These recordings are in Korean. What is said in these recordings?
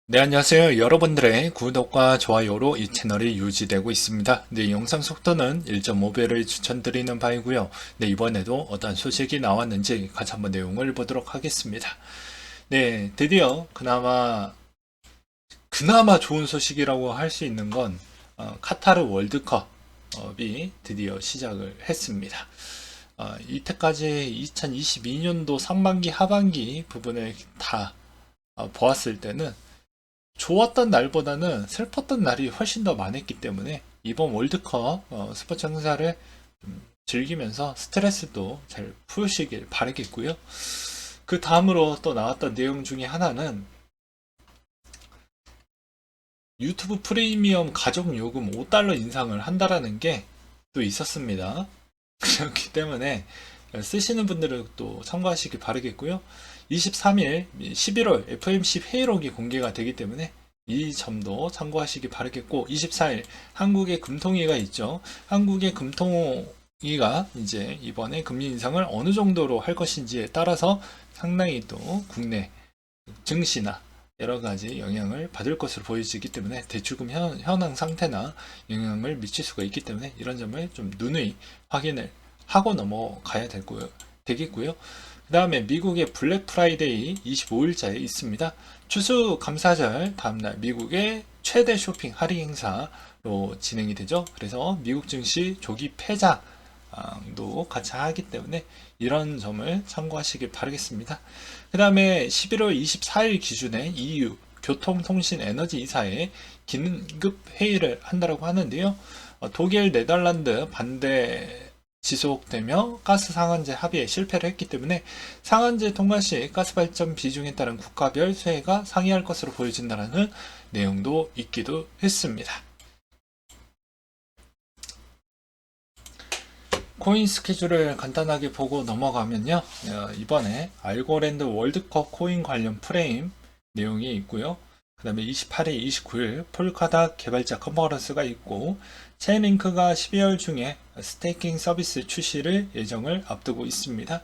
네, 안녕하세요. 여러분들의 구독과 좋아요로 이 채널이 유지되고 있습니다. 네, 영상 속도는 1.5배를 추천드리는 바이고요. 네, 이번에도 어떤 소식이 나왔는지 같이 한번 내용을 보도록 하겠습니다. 네, 드디어 그나마 좋은 소식이라고 할 수 있는 건 카타르 월드컵이 드디어 시작을 했습니다. 이때까지 2022년도 상반기, 하반기 부분을 다 보았을 때는 좋았던 날보다는 슬펐던 날이 훨씬 더 많았기 때문에 이번 월드컵 스포츠 행사를 즐기면서 스트레스도 잘 푸시길 바라겠고요. 그 다음으로 또 나왔던 내용 중에 하나는 유튜브 프리미엄 가족 요금 5달러 인상을 한다라는 게 또 있었습니다. 그렇기 때문에 쓰시는 분들은 또 참고하시길 바라겠고요. 23일 11월 FMC 회의록이 공개가 되기 때문에 이 점도 참고하시기 바라겠고, 24일 한국의 금통위가 있죠. 한국의 금통위가 이제 이번에 금리 인상을 어느 정도로 할 것인지에 따라서 상당히 또 국내 증시나 여러 가지 영향을 받을 것으로 보여지기 때문에 대출금 현황 상태나 영향을 미칠 수가 있기 때문에 이런 점을 좀 누누이 확인을 하고 넘어가야 되겠고요. 그 다음에 미국의 블랙 프라이데이 25일자에 있습니다. 추수감사절 다음날 미국의 최대 쇼핑 할인 행사로 진행이 되죠. 그래서 미국 증시 조기 패장도 같이 하기 때문에 이런 점을 참고하시길 바라겠습니다. 그 다음에 11월 24일 기준에 EU 교통통신에너지 이사회 긴급 회의를 한다고 하는데요. 독일, 네덜란드 반대 지속되며 가스 상한제 합의에 실패를 했기 때문에 상한제 통과 시 가스 발전 비중에 따른 국가별 세가 상이할 것으로 보여진다는 내용도 있기도 했습니다. 코인 스케줄을 간단하게 보고 넘어가면요. 이번에 알고랜드 월드컵 코인 관련 프레임 내용이 있고요. 그 다음에 28일, 29일 폴카닷 개발자 컨퍼런스가 있고, 체인링크가 12월 중에 스테이킹 서비스 출시를 예정을 앞두고 있습니다.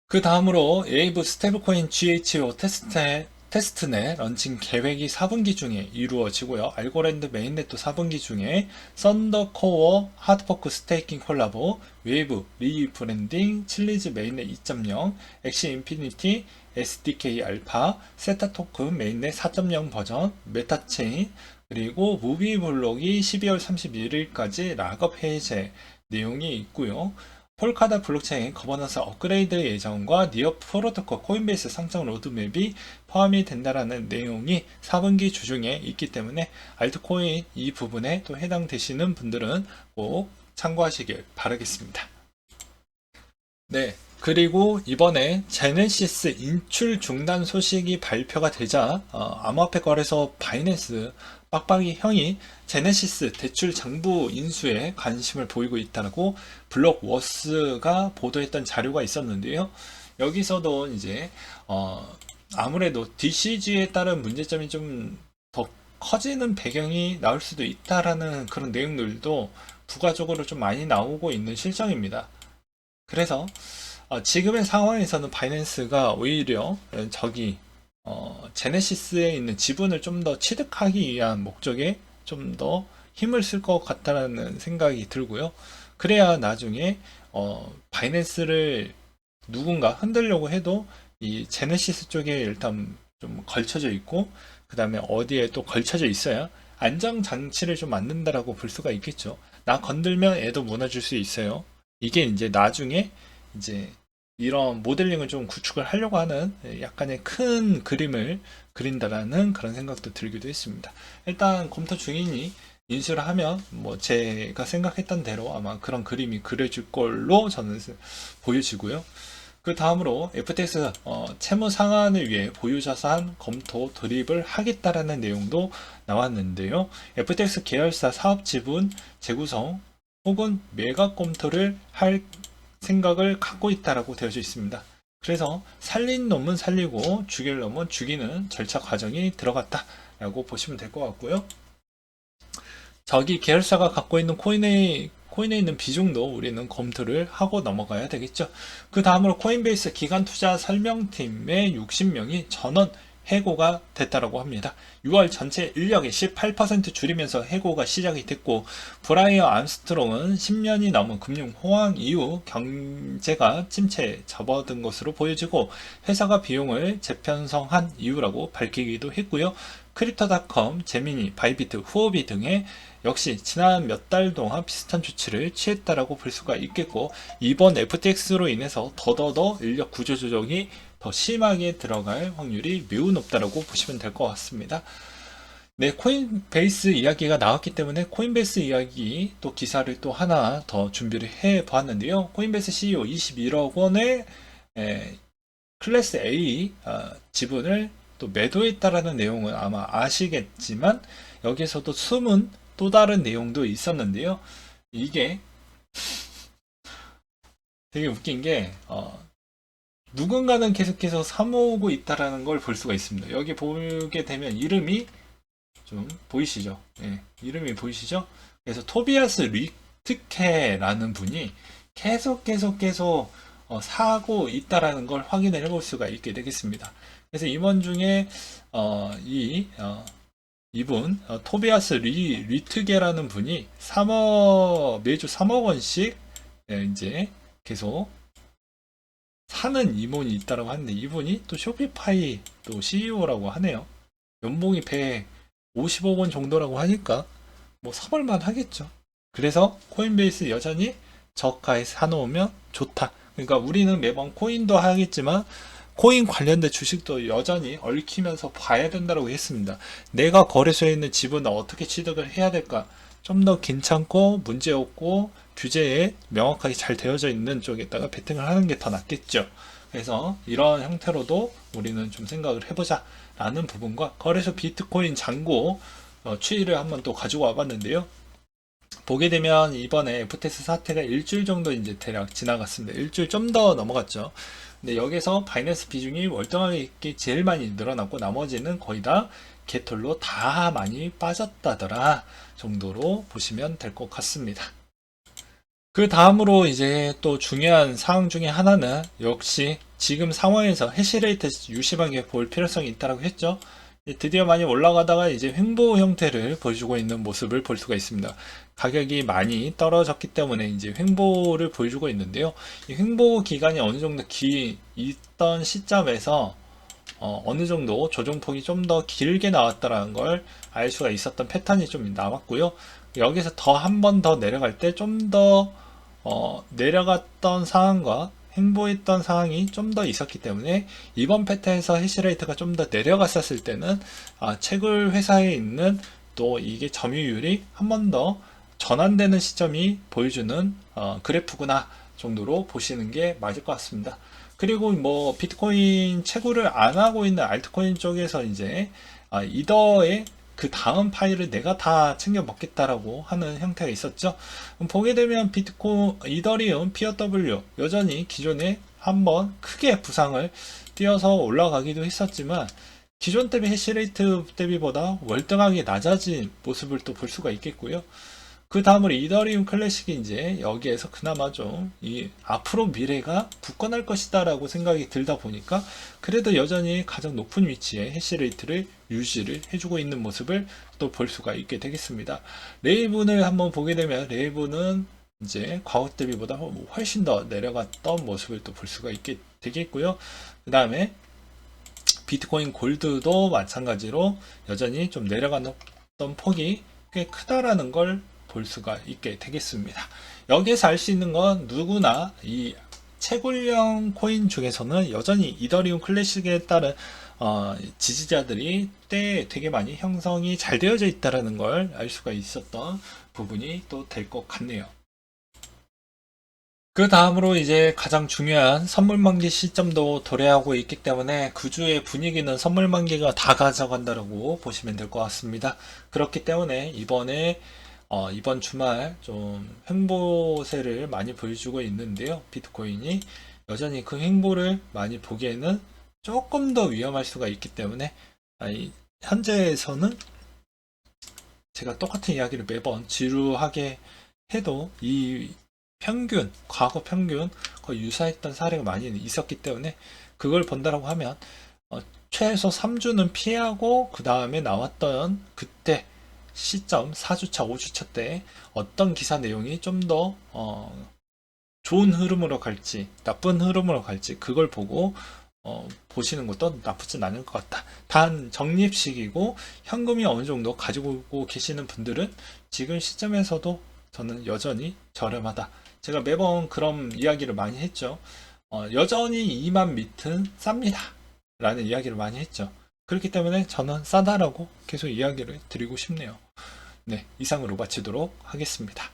그 다음으로 에이브 스테이블코인 GHO 테스트넷 런칭 계획이 4분기 중에 이루어지고요. 알고랜드 메인넷도 4분기 중에 썬더코어 하드포크 스테이킹 콜라보, 웨이브 리브랜딩, 칠리즈 메인넷 2.0, 엑시 인피니티 SDK 알파, 세타 토큰 메인넷 4.0 버전, 메타체인, 그리고 무비블록이 12월 31일까지 락업 해제 내용이 있고요. 폴카다 블록체인 거버넌스 업그레이드 예정과 니어 프로토콜 코인베이스 상장 로드맵이 포함이 된다라는 내용이 4분기 주중에 있기 때문에 알트코인 이 부분에 또 해당되시는 분들은 꼭 참고하시길 바라겠습니다. 네. 그리고 이번에 제네시스 인출 중단 소식이 발표가 되자 암호화폐 거래소 바이낸스 빡빡이 형이 제네시스 대출 장부 인수에 관심을 보이고 있다고 블록워스가 보도했던 자료가 있었는데요. 여기서도 이제 아무래도 DCG에 따른 문제점이 좀 더 커지는 배경이 나올 수도 있다라는 그런 내용들도 부가적으로 좀 많이 나오고 있는 실정입니다. 그래서 지금의 상황에서는 바이낸스가 오히려 제네시스에 있는 지분을 좀 더 취득하기 위한 목적에 좀 더 힘을 쓸 것 같다는 생각이 들고요. 그래야 나중에 바이낸스를 누군가 흔들려고 해도 이 제네시스 쪽에 일단 좀 걸쳐져 있고, 그 다음에 어디에 또 걸쳐져 있어야 안정 장치를 좀 만든다라고 볼 수가 있겠죠. 나 건들면 애도 무너질 수 있어요. 이게 이제 나중에 이제 이런 모델링을 좀 구축을 하려고 하는 약간의 큰 그림을 그린다라는 그런 생각도 들기도 했습니다. 일단 검토 중이니 인수를 하면 뭐 제가 생각했던 대로 아마 그런 그림이 그려질 걸로 저는 보여지고요. 그 다음으로 FTX 채무 상환을 위해 보유자산 검토 돌입을 하겠다라는 내용도 나왔는데요. FTX 계열사 사업 지분 재구성 혹은 매각 검토를 할 생각을 갖고 있다라고 되어져 있습니다. 그래서 살린 놈은 살리고 죽일 놈은 죽이는 절차 과정이 들어갔다라고 보시면 될 것 같고요. 저기 계열사가 갖고 있는 코인에 있는 비중도 우리는 검토를 하고 넘어가야 되겠죠. 그 다음으로 코인베이스 기간 투자 설명팀의 60명이 전원 해고가 됐다라고 합니다. 6월 전체 인력의 18% 줄이면서 해고가 시작이 됐고, 브라이어 암스트롱은 10년이 넘은 금융 호황 이후 경제가 침체에 접어든 것으로 보여지고 회사가 비용을 재편성한 이유라고 밝히기도 했고요. 크립토닷컴, 제미니, 바이비트, 후오비 등의 역시 지난 몇 달 동안 비슷한 조치를 취했다라고 볼 수가 있겠고, 이번 FTX로 인해서 더더더 인력 구조 조정이 더 심하게 들어갈 확률이 매우 높다라고 보시면 될 것 같습니다. 네, 코인베이스 이야기가 나왔기 때문에 코인베이스 이야기 또 기사를 또 하나 더 준비를 해 보았는데요. 코인베이스 CEO 21억 원의 클래스 A 지분을 또 매도했다라는 내용은 아마 아시겠지만, 여기서도 숨은 또 다른 내용도 있었는데요. 이게 되게 웃긴 게 누군가는 계속해서 사모으고 있다라는 걸 볼 수가 있습니다. 여기 보게 되면 이름이 좀 보이시죠? 예, 이름이 보이시죠? 그래서 토비아스 리트케라는 분이 계속 사고 있다라는 걸 확인을 해볼 수가 있게 되겠습니다. 그래서 임원 중에 이분 토비아스 리트게라는 분이 매주 3억 원씩 이제 계속 사는 임원이 있다라고 하는데, 이분이 또 쇼피파이 또 CEO라고 하네요. 연봉이 150억 원 정도라고 하니까 뭐 사볼만 하겠죠. 그래서 코인베이스 여전히 저가에 사놓으면 좋다. 그러니까 우리는 매번 코인도 하겠지만 코인 관련된 주식도 여전히 얽히면서 봐야 된다고 했습니다. 내가 거래소에 있는 지분을 어떻게 취득을 해야 될까? 좀 더 괜찮고 문제없고 규제에 명확하게 잘 되어져 있는 쪽에다가 베팅을 하는 게 더 낫겠죠. 그래서 이런 형태로도 우리는 좀 생각을 해보자 라는 부분과, 거래소 비트코인 잔고 추이를 한번 또 가지고 와봤는데요. 보게 되면 이번에 FTX 사태가 일주일 정도 이제 대략 지나갔습니다. 일주일 좀 더 넘어갔죠. 근데 여기서 바이낸스 비중이 월등하게 제일 많이 늘어났고, 나머지는 거의 다 개털로 다 많이 빠졌다더라 정도로 보시면 될 것 같습니다. 그 다음으로 이제 또 중요한 사항 중에 하나는 역시 지금 상황에서 해시레이트 유심하게 볼 필요성이 있다고 했죠. 드디어 많이 올라가다가 이제 횡보 형태를 보여주고 있는 모습을 볼 수가 있습니다. 가격이 많이 떨어졌기 때문에 이제 횡보를 보여주고 있는데요. 이 횡보 기간이 어느 정도 있던 시점에서 어느 정도 조정폭이 좀 더 길게 나왔다는 걸 알 수가 있었던 패턴이 좀 남았고요. 여기서 더 한 번 더 내려갈 때 좀 더 내려갔던 상황과 횡보했던 상황이 좀 더 있었기 때문에, 이번 패턴에서 해시레이트가 좀 더 내려갔었을 때는 채굴 회사에 있는 또 이게 점유율이 한 번 더 전환되는 시점이 보여주는 그래프구나 정도로 보시는 게 맞을 것 같습니다. 그리고 뭐 비트코인 채굴을 안 하고 있는 알트코인 쪽에서 이제 이더의 그 다음 파일을 내가 다 챙겨 먹겠다라고 하는 형태가 있었죠. 보게 되면 이더리움, POW 여전히 기존에 한번 크게 부상을 띄어서 올라가기도 했었지만, 기존 대비 해시레이트 대비보다 월등하게 낮아진 모습을 또 볼 수가 있겠고요. 그 다음으로 이더리움 클래식이 이제 여기에서 그나마 좀 앞으로 미래가 굳건할 것이다 라고 생각이 들다 보니까, 그래도 여전히 가장 높은 위치에 해시레이트를 유지를 해주고 있는 모습을 또 볼 수가 있게 되겠습니다. 레이븐을 한번 보게 되면, 레이븐은 이제 과거 대비보다 훨씬 더 내려갔던 모습을 또 볼 수가 있게 되겠고요. 그 다음에 비트코인 골드도 마찬가지로 여전히 좀 내려갔던 폭이 꽤 크다라는 걸 볼 수가 있게 되겠습니다. 여기에서 알 수 있는 건, 누구나 이 채굴형 코인 중에서는 여전히 이더리움 클래식에 따른 지지자들이 되게 많이 형성이 잘 되어져 있다는 걸 알 수가 있었던 부분이 또 될 것 같네요. 그 다음으로 이제 가장 중요한 선물 만기 시점도 도래하고 있기 때문에, 그 주의 분위기는 선물 만기가 다 가져간다고 보시면 될 것 같습니다. 그렇기 때문에 이번 주말 좀 횡보세를 많이 보여주고 있는데요. 비트코인이 여전히 그 횡보를 많이 보기에는 조금 더 위험할 수가 있기 때문에, 현재에서는 제가 똑같은 이야기를 매번 지루하게 해도 이 과거 평균 거의 유사했던 사례가 많이 있었기 때문에, 그걸 본다라고 하면 최소 3주는 피하고 그 다음에 나왔던 그때 시점 4주차, 5주차 때 어떤 기사 내용이 좀 더 좋은 흐름으로 갈지 나쁜 흐름으로 갈지 그걸 보고 보시는 것도 나쁘진 않을 것 같다. 단 적립식이고 현금이 어느 정도 가지고 계시는 분들은 지금 시점에서도 저는 여전히 저렴하다. 제가 매번 그런 이야기를 많이 했죠. 여전히 2만 밑은 쌉니다. 라는 이야기를 많이 했죠. 그렇기 때문에 저는 싸다라고 계속 이야기를 드리고 싶네요. 네, 이상으로 마치도록 하겠습니다.